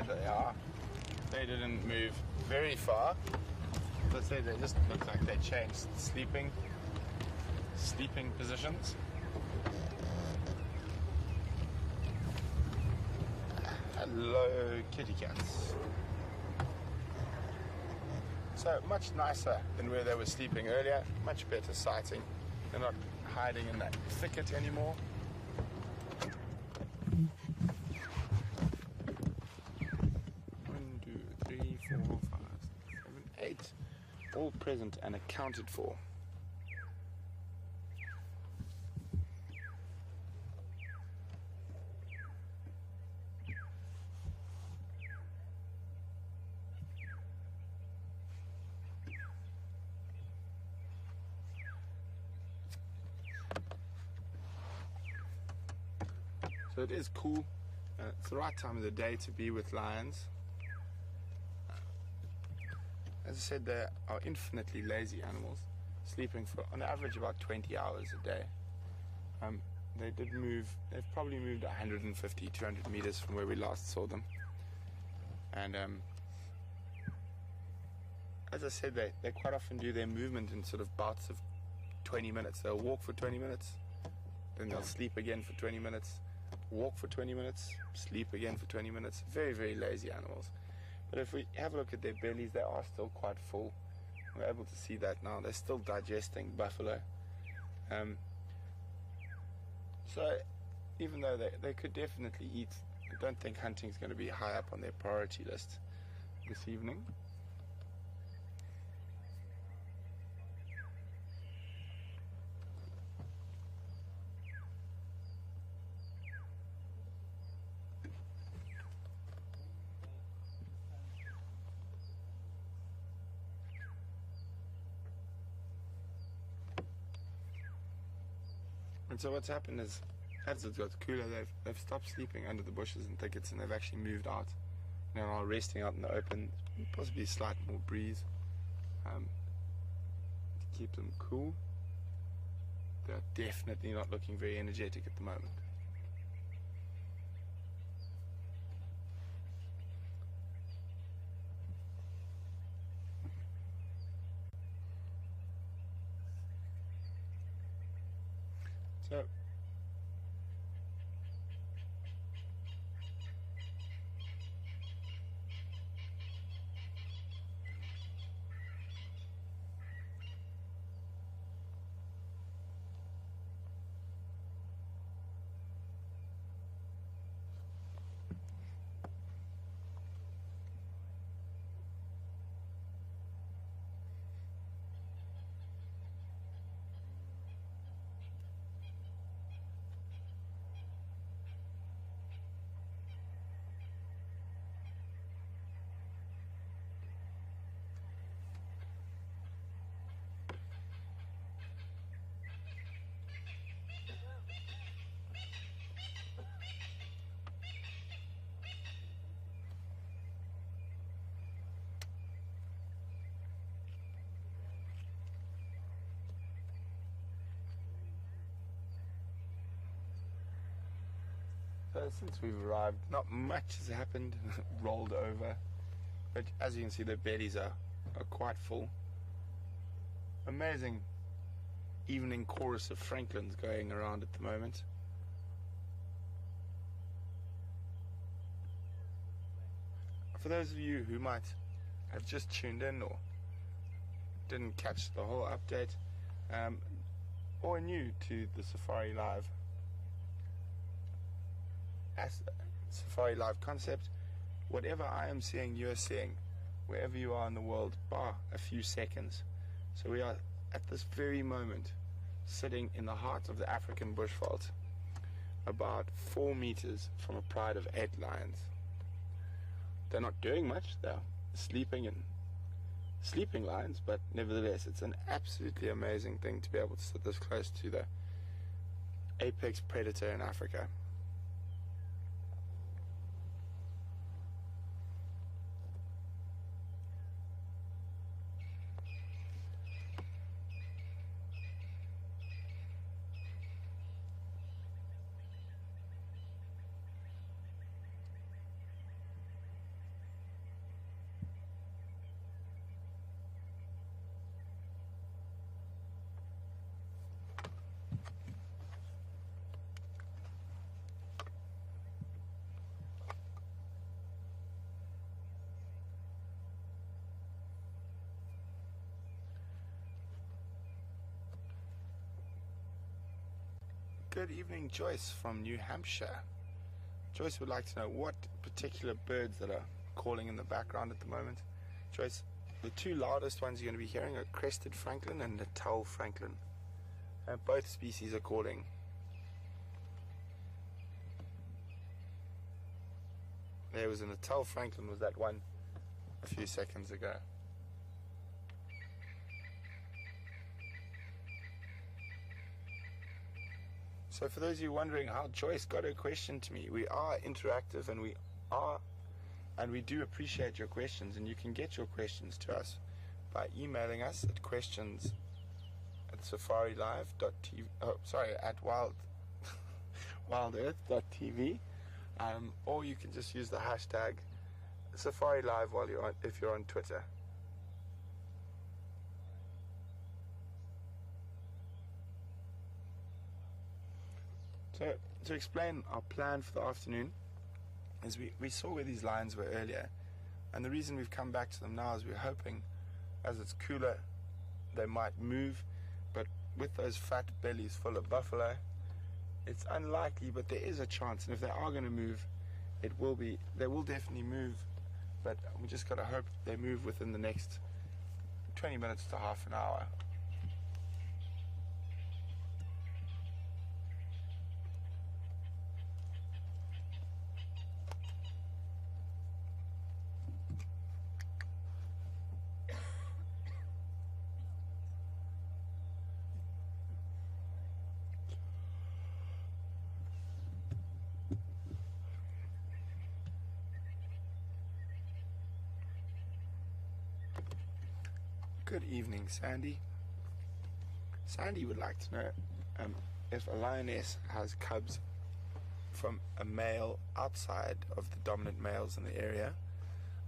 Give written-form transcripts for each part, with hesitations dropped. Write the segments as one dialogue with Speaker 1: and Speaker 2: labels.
Speaker 1: there they are. They didn't move very far. As I say, they just look like they changed sleeping positions. Hello, kitty cats. So much nicer than where they were sleeping earlier. Much better sighting. They're not hiding in that thicket anymore. 1, 2, 3, 4, 5, 6, 7, 8. All present and accounted for. So it is cool. It's the right time of the day to be with lions. As I said, they are infinitely lazy animals, sleeping for on average about 20 hours a day. They did move, they've probably moved 150, 200 meters from where we last saw them. And as I said, they quite often do their movement in sort of bouts of 20 minutes. They'll walk for 20 minutes, then they'll sleep again for 20 minutes, walk for 20 minutes, sleep again for 20 minutes. Very, very lazy animals. But if we have a look at their bellies, they are still quite full. We're able to see that now. They're still digesting buffalo. So even though they could definitely eat, I don't think hunting is going to be high up on their priority list this evening. And so what's happened is, as it got cooler, they've stopped sleeping under the bushes and thickets, and they've actually moved out. Now are resting out in the open, possibly a slight more breeze to keep them cool. They're definitely not looking very energetic at the moment. So since we've arrived, not much has happened. Rolled over, but as you can see, their bellies are quite full. Amazing evening chorus of francolins going around at the moment. For those of you who might have just tuned in or didn't catch the whole update, or are new to the Safari Live concept, whatever I am seeing, you are seeing, wherever you are in the world, bar a few seconds. So we are at this very moment sitting in the heart of the African bushveld, about 4 meters from a pride of 8 lions. They're not doing much, they're sleeping lions, but nevertheless it's an absolutely amazing thing to be able to sit this close to the apex predator in Africa. Good evening, Joyce from New Hampshire. Joyce would like to know what particular birds that are calling in the background at the moment. Joyce, the two loudest ones you're going to be hearing are crested francolin and Natal francolin. Both species are calling. There was a Natal francolin, was that one a few seconds ago. So for those of you wondering how Joyce got her question to me, we are interactive and we do appreciate your questions, and you can get your questions to us by emailing us at questions@safarilive.tv, at wildearth.tv, or you can just use the hashtag SafariLive if you're on Twitter. So, to explain our plan for the afternoon, is we saw where these lions were earlier, and the reason we've come back to them now is we're hoping, as it's cooler, they might move, but with those fat bellies full of buffalo, it's unlikely, but there is a chance, and if they are going to move, they will definitely move, but we just got to hope they move within the next 20 minutes to half an hour. Good evening, Sandy. Sandy would like to know if a lioness has cubs from a male outside of the dominant males in the area,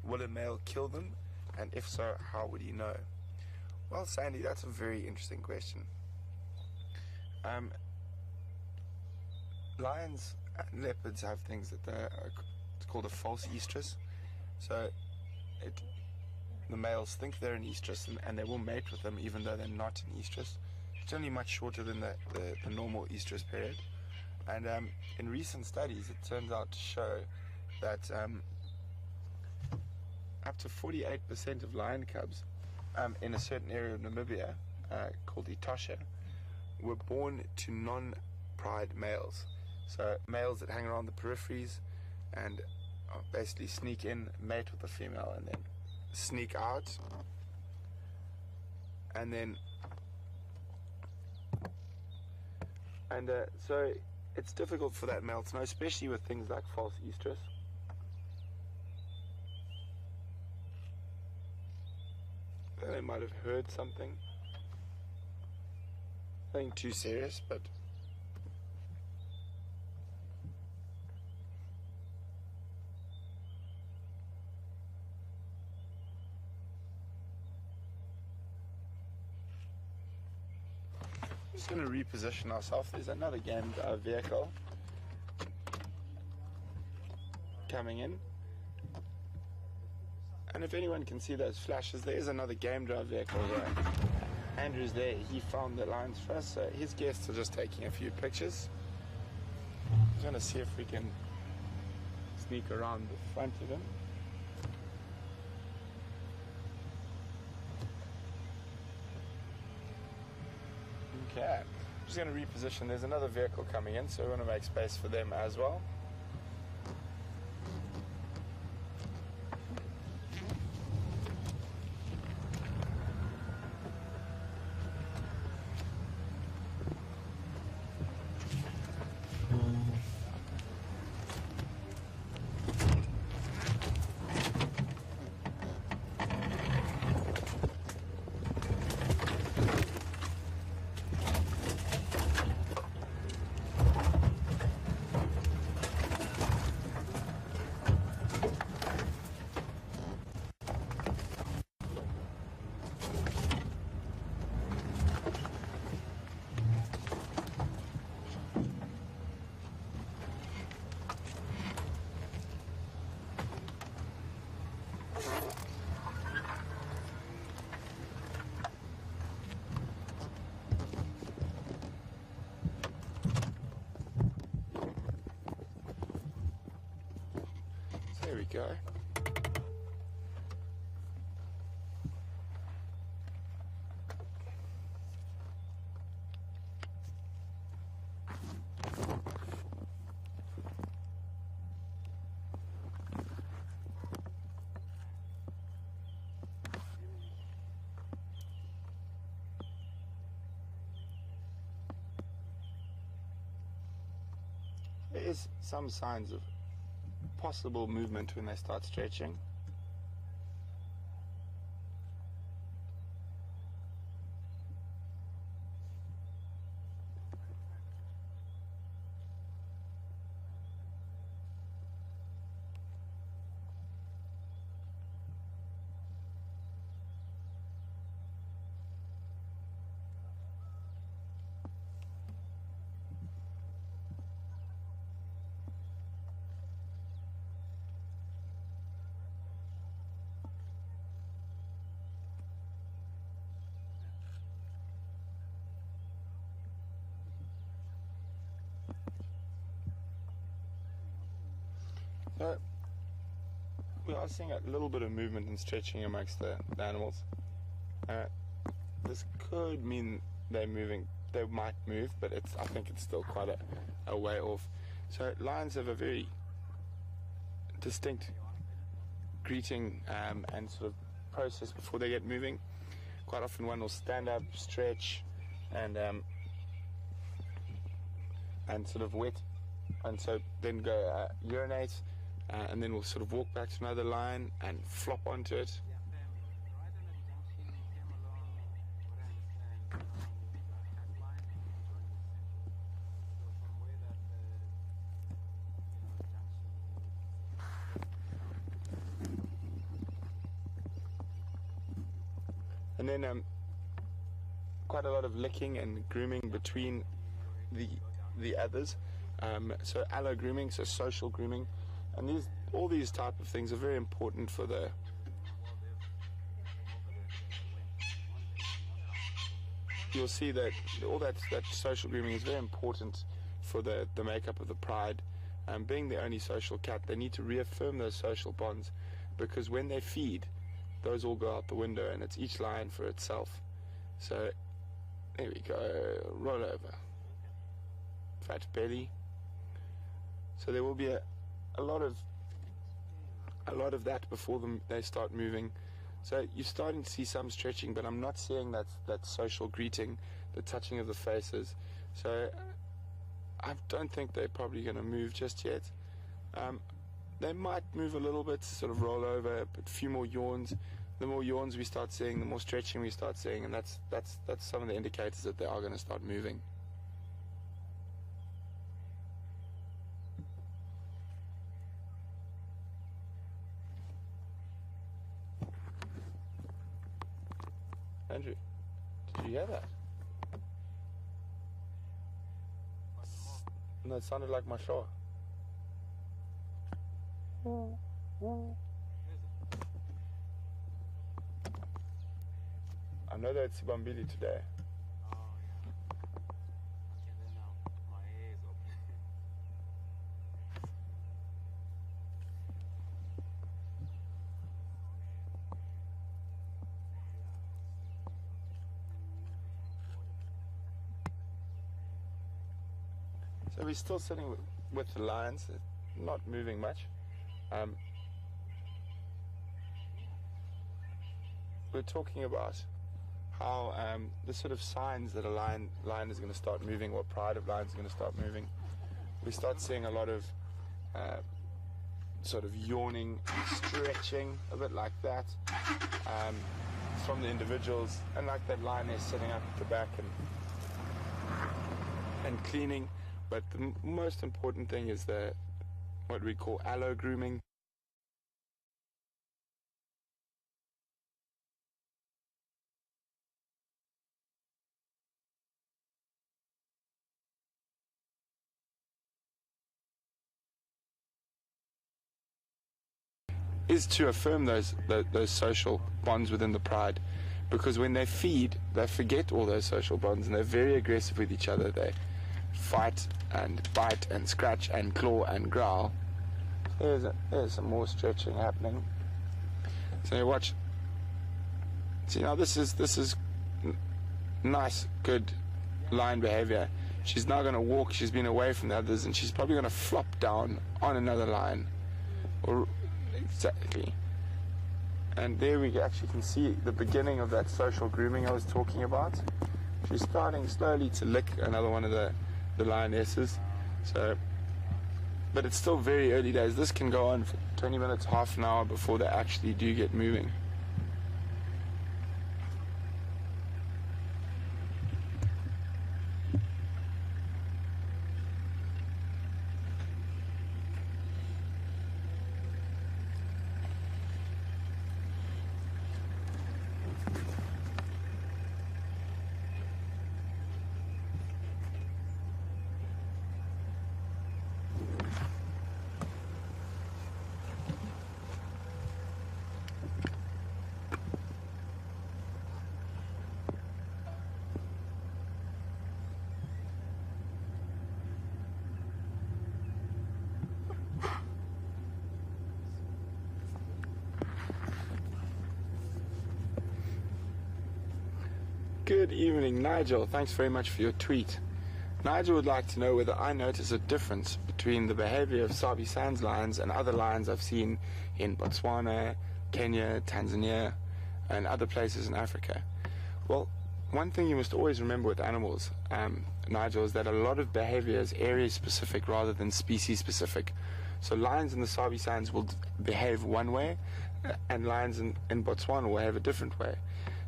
Speaker 1: will a male kill them? And if so, how would he know? Well, Sandy, that's a very interesting question. Lions and leopards have things that it's called a false estrus. So the males think they're an estrus, and they will mate with them even though they're not an estrus. It's only much shorter than the normal estrus period. And in recent studies, it turns out to show that up to 48% of lion cubs in a certain area of Namibia called Etosha were born to non-pride males. So males that hang around the peripheries and basically sneak in, mate with the female, and then sneak out, and so it's difficult for that male to know, especially with things like false estrus. They might have heard something too serious, but just going to reposition ourselves. There's another game vehicle coming in, and if anyone can see those flashes, there is another game drive vehicle here. Andrew's there. He found the lines for us, so his guests are just taking a few pictures. I'm going to see if we can sneak around the front of him. Okay, I'm just going to reposition. There's another vehicle coming in, so we want to make space for them as well. go. There is some signs of possible movement when they start stretching. So we are seeing a little bit of movement and stretching amongst the animals. This could mean they're moving. They might move, but I think it's still quite a way off. So lions have a very distinct greeting and sort of process before they get moving. Quite often one will stand up, stretch, and sort of wet, and so then go urinate. And then we'll sort of walk back to another line and flop onto it. And then quite a lot of licking and grooming between the others. So allo grooming, so social grooming. And all these type of things are very important for the you'll see that all that social grooming is very important for the makeup of the pride. Being the only social cat, they need to reaffirm those social bonds, because when they feed, those all go out the window, and it's each lion for itself. So there we go, roll over, fat belly. So there will be a lot of that before they start moving. So you're starting to see some stretching, but I'm not seeing that social greeting, the touching of the faces. So I don't think they're probably going to move just yet. They might move a little bit, sort of roll over, but a few more yawns. The more yawns we start seeing, the more stretching we start seeing, and that's some of the indicators that they are going to start moving. Andrew, did you hear that? No, it sounded like my shower. I know that it's Sibambili today.
Speaker 2: Oh, yeah. Okay, then now my ear is open.
Speaker 1: So we're still sitting with the lions, not moving much. We're talking about how the sort of signs that a lion is going to start moving, or pride of lions is going to start moving. We start seeing a lot of sort of yawning, stretching, a bit like that, from the individuals, and like that lioness sitting up at the back and cleaning. But the most important thing is what we call allo grooming. Is to affirm those social bonds within the pride, because when they feed, they forget all those social bonds, and they're very aggressive with each other. They fight and bite and scratch and claw and growl. There's some more stretching happening. So you watch. See, now this is nice, good line behavior. She's now going to walk. She's been away from the others, and she's probably going to flop down on another line. Or exactly. And there we actually can see the beginning of that social grooming I was talking about. She's starting slowly to lick another one of the lionesses. So, but it's still very early days. This can go on for 20 minutes, half an hour before they actually do get moving. Good evening, Nigel. Thanks very much for your tweet. Nigel would like to know whether I notice a difference between the behavior of Sabi Sands lions and other lions I've seen in Botswana, Kenya, Tanzania, and other places in Africa. Well, one thing you must always remember with animals, Nigel, is that a lot of behavior is area-specific rather than species-specific. So lions in the Sabi Sands will behave one way, and lions in Botswana will behave a different way.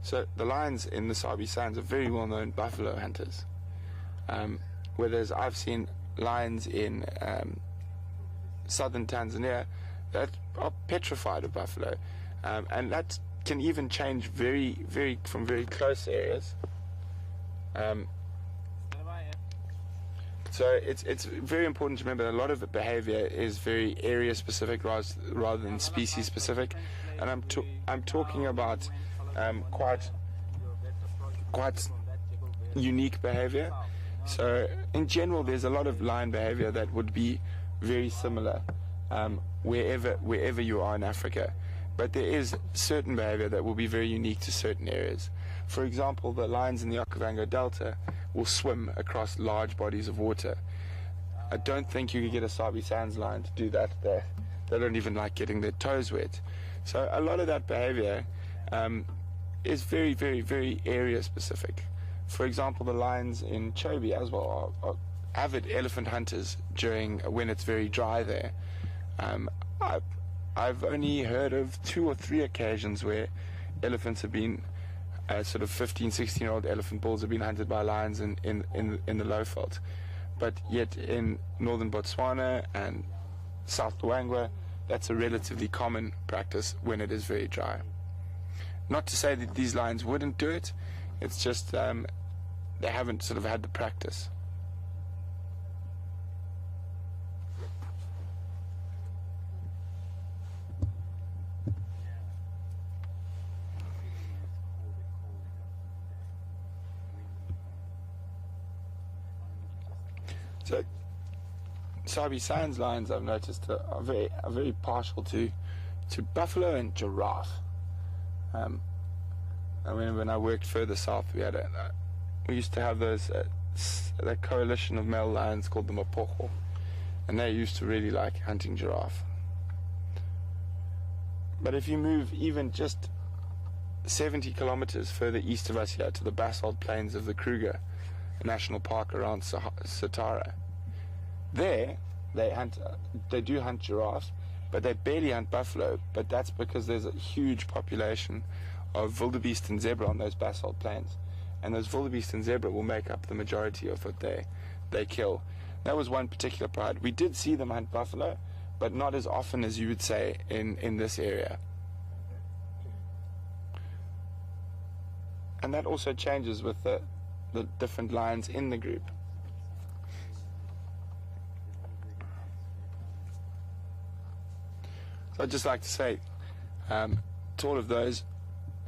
Speaker 1: So the lions in the Sabi Sands are very well-known buffalo hunters, whereas I've seen lions in southern Tanzania that are petrified of buffalo, and that can even change from very close areas. So it's very important to remember that a lot of the behavior is very area-specific rather than species-specific, and I'm talking about quite unique behavior. So in general, there's a lot of lion behavior that would be very similar wherever you are in Africa, but there is certain behavior that will be very unique to certain areas. For example, the lions in the Okavango Delta will swim across large bodies of water. I don't think you could get a Sabi Sands lion to do that. They don't even like getting their toes wet. So a lot of that behavior is very, very, very area specific. For example, the lions in Chobe as well are avid elephant hunters when it's very dry there. I've only heard of 2 or 3 occasions where elephants have been sort of 15, 16-year-old elephant bulls have been hunted by lions in the Lowveld. But yet in northern Botswana and South Luangwa, that's a relatively common practice when it is very dry. Not to say that these lions wouldn't do it, it's just they haven't sort of had the practice. So Sabi Sands lions, I've noticed, are very partial to buffalo and giraffe. I remember when I worked further south, we used to have that coalition of male lions called the Mapocho, and they used to really like hunting giraffe. But if you move even just 70 kilometers further east of us here to the basalt plains of the Kruger National Park around Satara, there they do hunt giraffes, but they barely hunt buffalo. But that's because there's a huge population of wildebeest and zebra on those basalt plains, and those wildebeest and zebra will make up the majority of what they kill. That was one particular pride. We did see them hunt buffalo, but not as often as you would say in this area. And that also changes with the different lions in the group. So I'd just like to say to all of those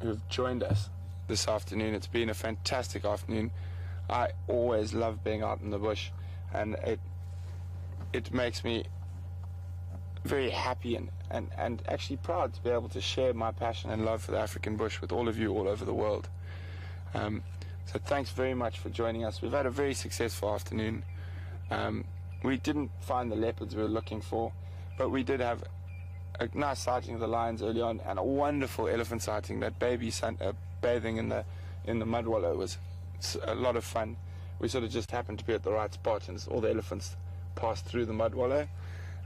Speaker 1: who have joined us this afternoon, it's been a fantastic afternoon. I always love being out in the bush, and it makes me very happy and actually proud to be able to share my passion and love for the African bush with all of you all over the world. So thanks very much for joining us. We've had a very successful afternoon. We didn't find the leopards we were looking for, but we did have a nice sighting of the lions early on and a wonderful elephant sighting. That baby bathing in the mud wallow was a lot of fun. We sort of just happened to be at the right spot, and all the elephants passed through the mud wallow.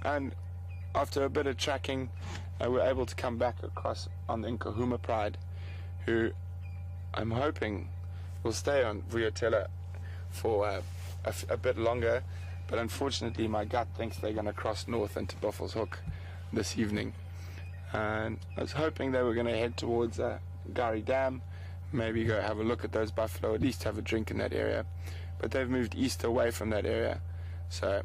Speaker 1: And after a bit of tracking, we were able to come back across on the Nkuhuma pride, who I'm hoping will stay on Vuyatela for a bit longer. But unfortunately, my gut thinks they're going to cross north into Buffalo's Hook this evening. And I was hoping they were going to head towards Gari Dam, maybe go have a look at those buffalo, at least have a drink in that area. But they've moved east away from that area. So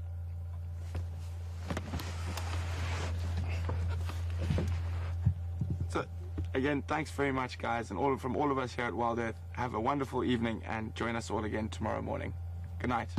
Speaker 1: again, thanks very much, guys, and from all of us here at WildEarth. Have a wonderful evening and join us all again tomorrow morning. Good night.